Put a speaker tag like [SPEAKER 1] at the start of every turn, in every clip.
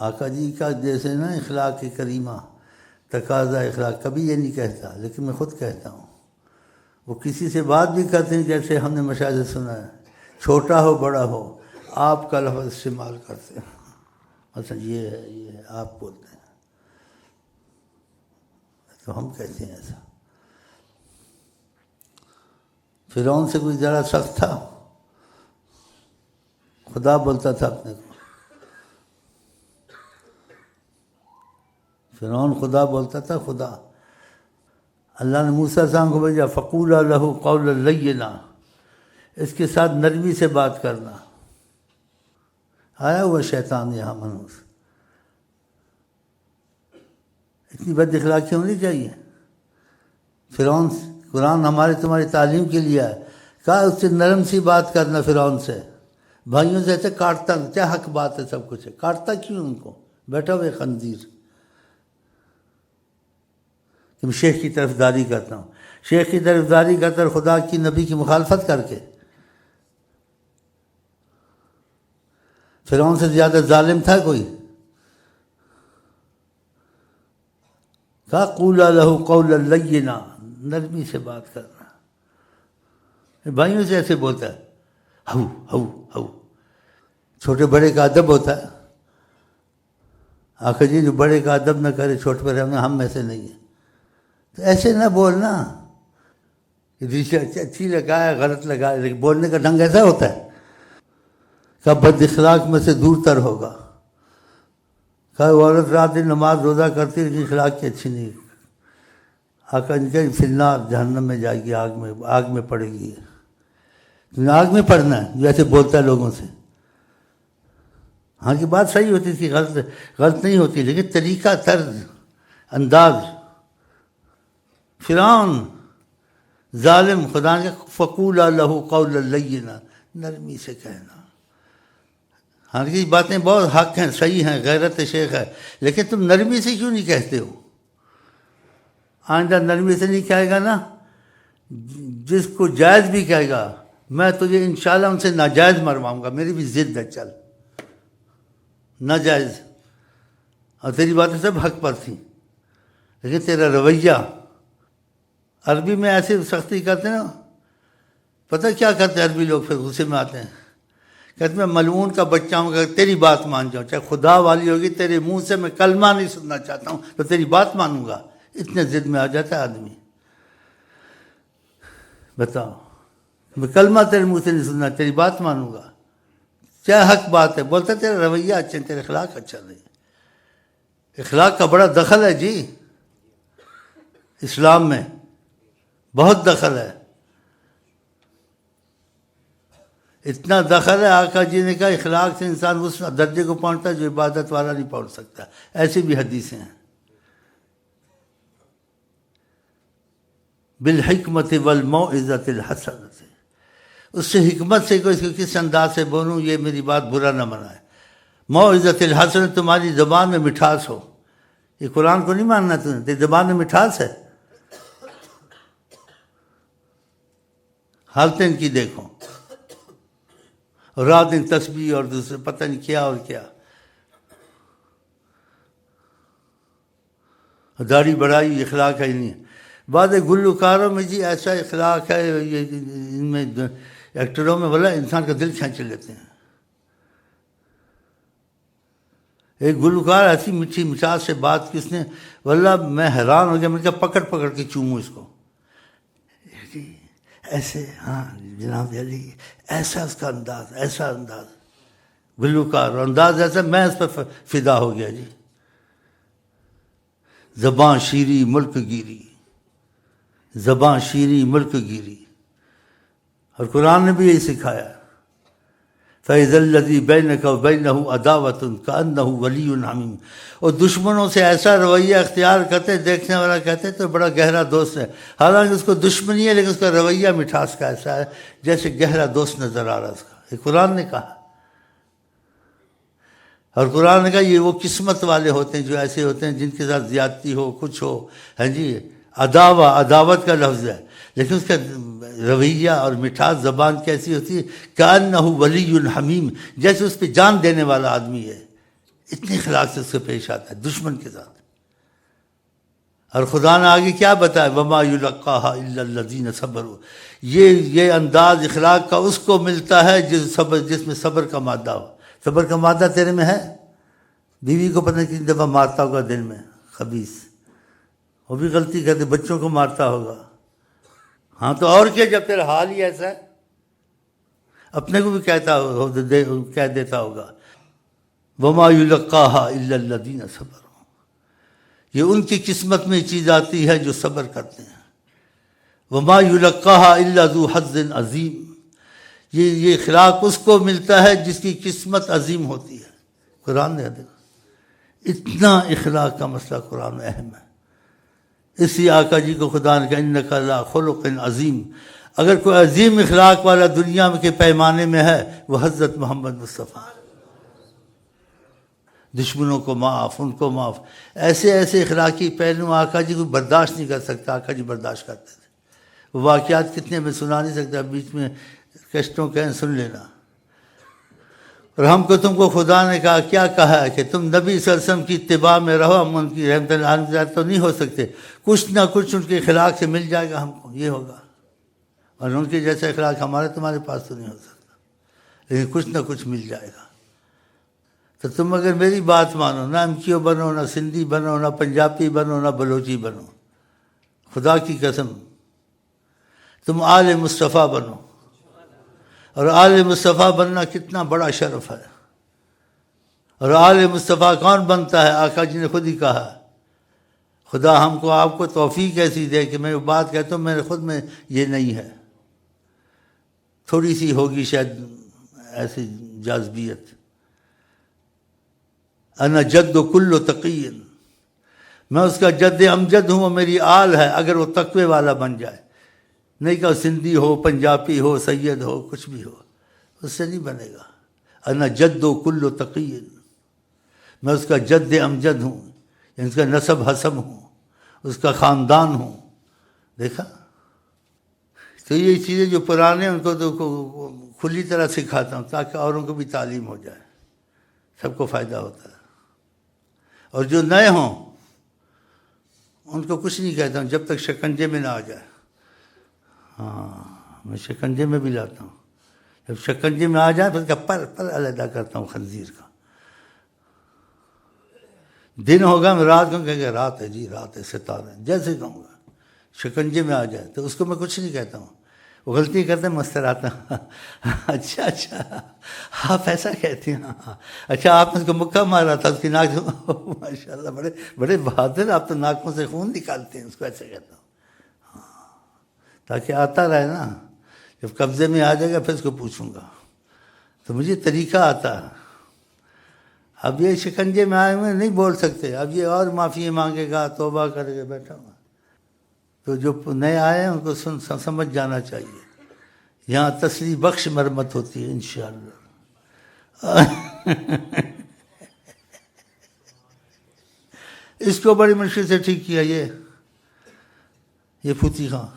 [SPEAKER 1] آقا جی کا جیسے نا اخلاق کریمہ تقاضا اخلاق، کبھی یہ نہیں کہتا لیکن میں خود کہتا ہوں. وہ کسی سے بات بھی کرتے ہیں جیسے ہم نے مشاہدہ سنا ہے، چھوٹا ہو بڑا ہو آپ کا لفظ استعمال کرتے ہیں. اچھا یہ ہے آپ بولتے ہیں تو ہم کہتے ہیں ایسا. فرعون سے کوئی ذرا سخت تھا، خدا بولتا تھا اپنے کو. فرعون خدا بولتا تھا، خدا. اللہ نے موسیٰ السلام کو بھیجا فقولا لہ قولا لینا، اس کے ساتھ نرمی سے بات کرنا. آیا ہوا شیطان یہاں منوس. اتنی بد اخلاقی ہونی چاہیے. فرعون، قرآن ہمارے تمہاری تعلیم کے لیے ہے، کہا اس سے نرم سی بات کرنا. فرعون سے بھائیوں سے ایسے کاٹتا، کیا حق بات ہے، سب کچھ ہے، کاٹتا کیوں ان کو؟ بیٹھا ہوئے خنزیر. کہ میں شیخ کی طرف داری کرتا ہوں، شیخ کی طرف داری کرتا اور خدا کی نبی کی مخالفت کر کے. فرعون سے زیادہ ظالم تھا کوئی؟ کہا قولا لہ قولا لینا، نرمی سے بات کرنا. بھائیوں سے ایسے بولتا ہے ہو ہو ہو. چھوٹے بڑے کا ادب ہوتا ہے. آخر جی جو بڑے کا ادب نہ کرے چھوٹے پر ہم ایسے نہیں ہیں. تو ایسے نہ بولنا، اچھی لگایا غلط لگایا، لیکن بولنے کا ڈھنگ ایسا ہوتا ہے کہ بد اخلاق میں سے دور تر ہوگا. کہ عورت رات دن نماز روزہ کرتی لیکن اخلاق کی اچھی نہیں. آقا ان کے فی النار، جہنم میں جائے گی، آگ میں پڑے گی. آگ میں پڑنا ہے جیسے بولتا ہے لوگوں سے. ہاں کی بات صحیح ہوتی تھی، غلط نہیں ہوتی، لیکن طریقہ، طرز، انداز. فرعون ظالم، خدا نے فقولا لہ قولا لینا، نرمی سے کہنا. ہاں کی باتیں بہت حق ہیں، صحیح ہیں، غیرت شیخ ہے، لیکن تم نرمی سے کیوں نہیں کہتے ہو؟ آئندہ نرمی سے نہیں کہے گا نا. جس کو جائز بھی کہے گا میں تجھے انشاءاللہ ان سے ناجائز مرواؤں گا. میری بھی ضد ہے، چل ناجائز. اور تیری باتیں سب حق پر تھیں، لیکن تیرا رویہ. عربی میں ایسی سختی کرتے ہیں نا، پتہ کیا کرتے ہیں عربی لوگ؟ پھر غصے میں آتے ہیں، کہتے میں ملعون کا بچہ ہوں، کہ تیری بات مان جاؤں، چاہے خدا والی ہوگی، تیرے منہ سے میں کلمہ نہیں سننا چاہتا ہوں تو تیری بات مانوں گا. اتنے ضد میں آ جاتا ہے آدمی. بتاؤ، میں کلمہ تیرے منہ سے نہیں سننا، تیری بات مانوں گا. کیا حق بات ہے؟ بولتا تیرا رویہ اچھا ہے، تیرا اخلاق اچھا نہیں. اخلاق کا بڑا دخل ہے جی اسلام میں، بہت دخل ہے. اتنا دخل ہے، آقا جی نے کہا اخلاق سے انسان اس درجے کو پہنچتا ہے جو عبادت والا نہیں پہنچ سکتا. ایسی بھی حدیثیں ہیں. بالحکمت والموعظۃ الحسنۃ، اس سے حکمت سے کوئی کس انداز سے بولوں یہ میری بات برا نہ منائے. موعظۃ الحسنۃ، تمہاری زبان میں مٹھاس ہو. یہ قرآن کو نہیں ماننا تمہیں، تیری زبان میں مٹھاس ہے. حالتیں ان کی دیکھو، رات دن تسبیح اور دوسرے پتہ نہیں کیا اور کیا. داڑھی بڑھائی، اخلاق ہے ہی نہیں. بعض گلوکاروں میں جی ایسا اخلاق ہے، یہ ان میں ایکٹروں میں بولا انسان کا دل کھینچ لیتے ہیں. ایک گلوکار ایسی میٹھی مٹھاس سے بات کی اس نے، واللہ میں حیران ہو گیا. میں نے کہا پکڑ پکڑ کے چوموں اس کو. ایسے ہاں جناب علی، ایسا اس کا انداز، ایسا انداز گلوکار، اور انداز ایسا، میں اس پر فدا ہو گیا جی. زباں شیریں ملک گیری، زباں شیریں ملک گیری. اور قرآن نے بھی یہی سکھایا، فَإِذَا الَّذِي بَيْنَكَ وَبَيْنَهُ عَدَاوَةٌ كَأَنَّهُ وَلِيٌّ حَمِيمٌ. اور دشمنوں سے ایسا رویہ اختیار کرتے، دیکھنے والا کہتے تو بڑا گہرا دوست ہے، حالانکہ اس کو دشمنی ہے، لیکن اس کا رویہ مٹھاس کا ایسا ہے جیسے گہرا دوست نظر آ رہا ہے اس کا. یہ قرآن نے کہا. اور قرآن نے کہا یہ وہ قسمت والے ہوتے ہیں جو ایسے ہوتے ہیں جن کے ساتھ زیادتی ہو، کچھ ہو. ہاں جی، عداوت کا لفظ ہے، لیکن اس کا رویہ اور مٹھاس زبان کیسی ہوتی ہے، کأنہ ولی حمیم، جیسے اس پہ جان دینے والا آدمی ہے. اتنے اخلاق سے اس سے پیش آتا ہے دشمن کے ساتھ. اور خدا نے آگے کیا بتایا؟ وما یلقاها الا الذین صبروا. یہ انداز اخلاق کا اس کو ملتا ہے جس میں صبر کا مادہ ہو. صبر کا مادہ تیرے میں ہے؟ بیوی کو پتہ نہیں کتنی دفعہ مارتا ہوگا دن میں خبیث، وہ بھی غلطی کرتے، بچوں کو مارتا ہوگا. ہاں تو اور کیا، جب تیرا حال ہی ایسا ہے اپنے کو بھی کہہ دیتا ہوگا. وما یلقاها الا الذین صبروا. یہ ان کی قسمت میں چیز آتی ہے جو صبر کرتے ہیں. وما یلقاها الا ذو حظ عظیم. یہ اخلاق اس کو ملتا ہے جس کی قسمت عظیم ہوتی ہے. قرآن نے دیکھا اتنا اخلاق کا مسئلہ قرآن میں اہم ہے. اسی آقا جی کو خدا نے کہا انک لا خلق عظیم. اگر کوئی عظیم اخلاق والا دنیا کے پیمانے میں ہے وہ حضرت محمد مصطفیٰ. دشمنوں کو معاف، ان کو معاف. ایسے اخلاقی پہلو آقا جی کو برداشت نہیں کر سکتا. آقا جی برداشت کرتے تھے. وہ واقعات کتنے میں سنا نہیں سکتا، بیچ میں کیسٹوں کہیں سن لینا. اور ہم کو تم کو خدا نے کیا کہا ہے کہ تم نبی صلی اللہ علیہ وسلم کی اتباع میں رہو. ہم ان کی رحمت اللہ تو نہیں ہو سکتے، کچھ نہ کچھ ان کے اخلاق سے مل جائے گا ہم کو، یہ ہوگا. اور ان کے جیسا اخلاق ہمارے تمہارے پاس تو نہیں ہو سکتا، لیکن کچھ نہ کچھ مل جائے گا. تو تم اگر میری بات مانو، نہ ایم کیو بنو، نہ سندھی بنو، نہ پنجابی بنو، نہ بلوچی بنو، خدا کی قسم تم آل مصطفیٰ بنو. اور آل مصطفیٰ بننا کتنا بڑا شرف ہے. اور آل مصطفیٰ کون بنتا ہے؟ آقا جی نے خود ہی کہا. خدا ہم کو آپ کو توفیق ایسی دے کہ میں بات کہتا ہوں میرے خود میں یہ نہیں ہے، تھوڑی سی ہوگی شاید ایسی جاذبیت. انا جد کل تقی، میں اس کا جد امجد ہوں، وہ میری آل ہے اگر وہ تقوی والا بن جائے. نہیں کہ سندھی ہو، پنجابی ہو، سید ہو، کچھ بھی ہو، اس سے نہیں بنے گا. انا جد کل تقی، میں اس کا جد امجد ہوں، یعنی اس کا نسب حسب ہوں، اس کا خاندان ہوں. دیکھا؟ تو یہ چیزیں جو پرانے ان کو تو کھلی طرح سکھاتا ہوں تاکہ اوروں کو بھی تعلیم ہو جائے، سب کو فائدہ ہوتا ہے. اور جو نئے ہوں ان کو کچھ نہیں کہتا ہوں جب تک شکنجے میں نہ آ جائے. ہاں میں شکنجے میں بھی لاتا ہوں، جب شکنجے میں آ جائے پھر پر علیحدہ کرتا ہوں خنزیر کا. دن ہوگا میں رات کو کہ رات ہے جی، رات ہے، ستارے، جیسے کہوں گا. شکنجے میں آ جائے تو اس کو میں کچھ نہیں کہتا ہوں. وہ غلطی کرتے ہیں مسکراتا اچھا آپ ایسا کہتے ہیں؟ اچھا آپ نے اس کو مکہ مارا تھا، اس کی ناک سے ماشاء اللہ بڑے بہادر، آپ تو ناکوں سے خون نکالتے ہیں. اس کو ایسے کہتا ہوں تاکہ آتا رہے نا. جب قبضے میں آ جائے گا پھر اس کو پوچھوں گا. تو مجھے طریقہ آتا ہے. اب یہ شکنجے میں آئے ہوئے نہیں بول سکتے، اب یہ اور معافی مانگے گا، توبہ کرے گا، بیٹھا ہوا. تو جو نئے آئے ہیں ان کو سمجھ جانا چاہیے یہاں تسلی بخش مرمت ہوتی ہے انشاءاللہ. اس کو بڑی مشکل سے ٹھیک کیا یہ پھوتی خاں.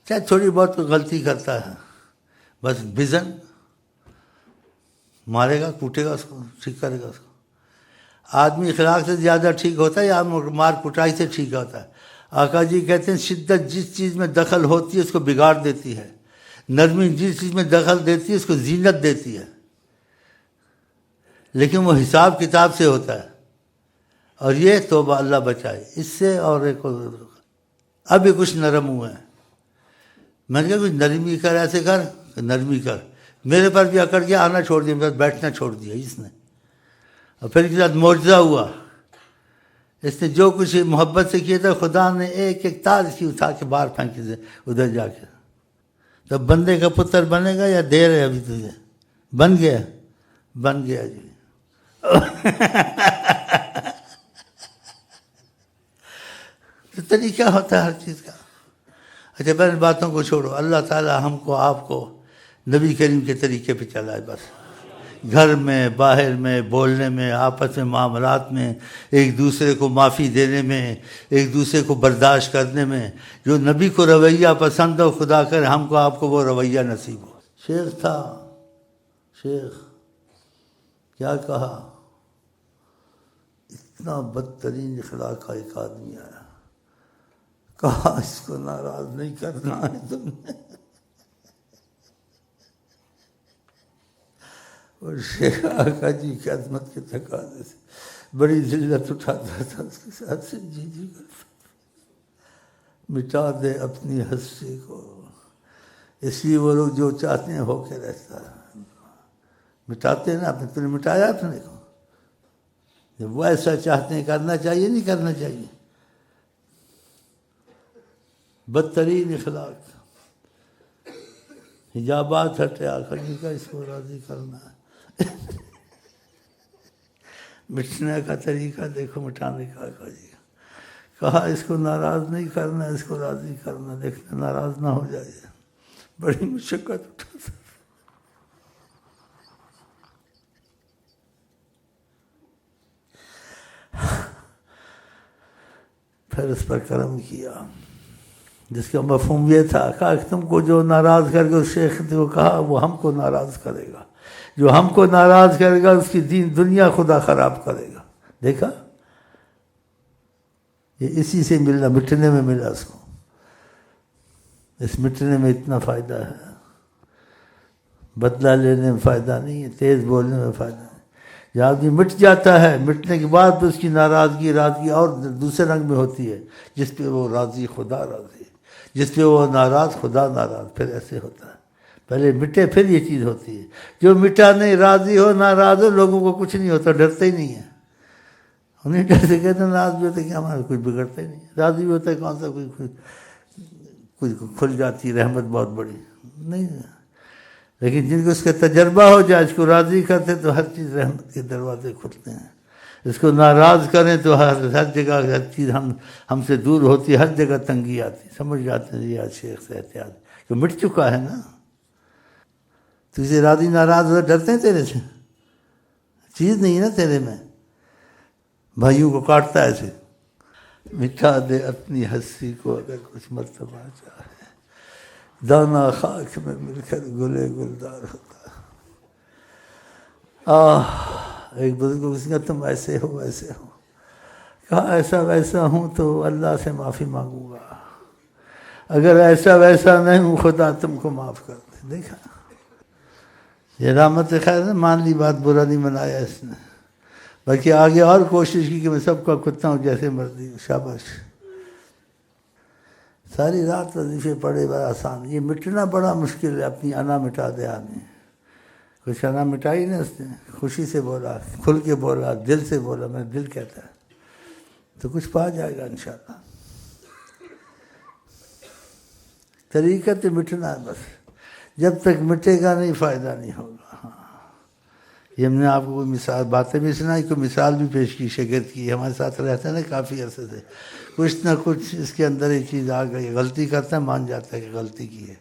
[SPEAKER 1] چاہے تھوڑی بہت غلطی کرتا ہے، بس بزن مارے گا، کوٹے گا، اس کو ٹھیک کرے گا. اس کو آدمی اخلاق سے زیادہ ٹھیک ہوتا ہے یا مار کٹائی سے ٹھیک ہوتا ہے؟ آقا جی کہتے ہیں شدت جس چیز میں دخل ہوتی ہے اس کو بگاڑ دیتی ہے، نرمی جس چیز میں دخل دیتی ہے اس کو زینت دیتی ہے. لیکن وہ حساب کتاب سے ہوتا ہے. اور یہ توبہ اللہ بچائے اس سے. اور ایک اب یہ کچھ نرم ہوئے ہیں. میں نے کہا کچھ نرمی کر، ایسے کر، نرمی کر. میرے پر بھی اکڑ گیا، آنا چھوڑ دیا، میرے پاس بیٹھنا چھوڑ دیا اس نے. اور پھر اس کے ساتھ معجزہ ہوا. اس نے جو کچھ محبت سے کیا تھا خدا نے ایک ایک تار کی اٹھا کے باہر پھینکی سے ادھر جا کے. تب بندے کا پتر بنے گا یا دیر ہے ابھی تجھے؟ بن گیا جی. تو طریقہ ہوتا ہے ہر چیز کا. اچھا بہن باتوں کو چھوڑو، اللہ تعالیٰ ہم کو آپ کو نبی کریم کے طریقے پہ چلائے. بس گھر میں، باہر میں، بولنے میں، آپس میں معاملات میں، ایک دوسرے کو معافی دینے میں، ایک دوسرے کو برداشت کرنے میں. جو نبی کو رویہ پسند ہو خدا کرے ہم کو آپ کو وہ رویہ نصیب ہو. شیخ تھا، شیخ کیا کہا اتنا بدترین اخلاق کا ایک آدمی آیا، کہا اس کو ناراض نہیں کرنا ہے تم نے. اور شیخ آقا جی کی عظمت کے تقاضے سے بڑی ذلت اٹھاتا تھا، اس کے ساتھ سے جی جی کرتا، مٹا دے اپنی ہستی کو. اس لیے وہ لوگ جو چاہتے ہیں ہو کے رہتا ہے، مٹاتے ہیں نا. آپ نے تم نے مٹایا اپنے کو، جب وہ ایسا چاہتے ہیں کرنا چاہیے نہیں کرنا چاہیے. بدترین اخلاق، حجابات ہٹے، آقا جی کا اس کو راضی کرنا ہے. مٹنے کا طریقہ دیکھو، مٹانے کا. آقا جی کہا اس کو ناراض نہیں کرنا، اس کو راضی کرنا، دیکھنا ناراض نہ ہو جائے. بڑی مشقت اٹھاتا. پھر اس پر کرم کیا، جس کا مفہوم یہ تھا، کہا کہ تم کو جو ناراض کر کے، اس شیخ نے وہ کہا وہ ہم کو ناراض کرے گا، جو ہم کو ناراض کرے گا اس کی دین دنیا خدا خراب کرے گا. دیکھا، یہ اسی سے ملنا، مٹنے میں ملا اس کو. اس مٹنے میں اتنا فائدہ ہے، بدلہ لینے میں فائدہ نہیں ہے، تیز بولنے میں فائدہ نہیں. جب آدمی مٹ جاتا ہے، مٹنے کے بعد اس کی ناراضگی اور دوسرے رنگ میں ہوتی ہے، جس پہ وہ راضی خدا راضی، جس پہ وہ ناراض خدا ناراض. پھر ایسے ہوتا ہے، پہلے مٹے پھر یہ چیز ہوتی ہے. جو مٹا نہیں، راضی ہو ناراض ہو، لوگوں کو کچھ نہیں ہوتا، ڈرتے ہی نہیں ہیں. انہیں ڈرتے کہتے ہیں ناراض بھی ہوتے کہ ہمارا کچھ بگڑتا ہی نہیں، راضی بھی ہوتا ہے کون سا کچھ کھل جاتی رحمت بہت بڑی نہیں. لیکن جن کو اس کا تجربہ ہو جائے، اس کو راضی کرتے تو ہر چیز رحمت کے دروازے کھلتے ہیں. اس کو ناراض کریں تو ہر جگہ ہر چیز ہم سے دور ہوتی ہے، ہر جگہ تنگی آتی. سمجھ جاتے ہیں یہ شیخ سے احتیاط کہ مٹ چکا ہے نا. تجھے راضی ناراض ہو ڈرتے ہیں تیرے سے، چیز نہیں نا تیرے میں. بھائیوں کو کاٹتا ہے ایسے. مٹا دے اپنی ہستی کو اگر کچھ مرتبہ چاہے، دانا خاک میں مل کر گلے گلدار ہوتا. ایک بزرگ کو کسی کا تم ایسے ہو ویسے ہو، کہا ایسا ویسا ہوں تو اللہ سے معافی مانگوں گا، اگر ایسا ویسا نہیں ہوں خدا تم کو معاف کر دے. دیکھا یہ رحمت خیر نے مان لی بات، برا نہیں منایا اس نے، بلکہ آگے اور کوشش کی کہ میں سب کا کتا ہوں جیسے مرضی. شاباش. ساری رات وظیفے پڑے، بڑا آسان. یہ مٹنا بڑا مشکل ہے. اپنی انا مٹا دے آدمی. کچھ انا مٹائی نا اس نے، خوشی سے بولا، کھل کے بولا، دل سے بولا. میں دل کہتا ہے تو کچھ پا جائے گا انشاءاللہ. طریقت مٹنا ہے بس. جب تک مٹے گا نہیں فائدہ نہیں ہوگا. یہ ہم نے آپ کو کوئی مثال باتیں بھی سنائی، کوئی مثال بھی پیش کی. شاگرد کی ہمارے ساتھ رہتا ہے نا کافی عرصے سے، کچھ نہ کچھ اس کے اندر ایک چیز آ گئی، غلطی کرتا ہے، مان جاتا ہے کہ غلطی کی ہے.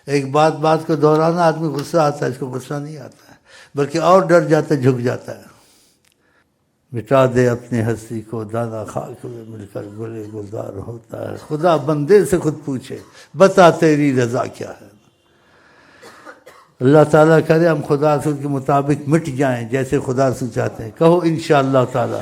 [SPEAKER 1] ایک بات کو دہرانا، آدمی غصہ آتا ہے، اس کو غصہ نہیں آتا ہے بلکہ اور ڈر جاتا ہے، جھک جاتا ہے. مٹا دے اپنی ہستی کو، دانا خاک میں مل کر گلے گلزار ہوتا ہے. خدا بندے سے خود پوچھے، بتا تیری رضا کیا ہے. اللہ تعالیٰ کرے ہم خدا رسول کے مطابق مٹ جائیں جیسے خدا رسول چاہتے ہیں. کہو انشاءاللہ تعالیٰ.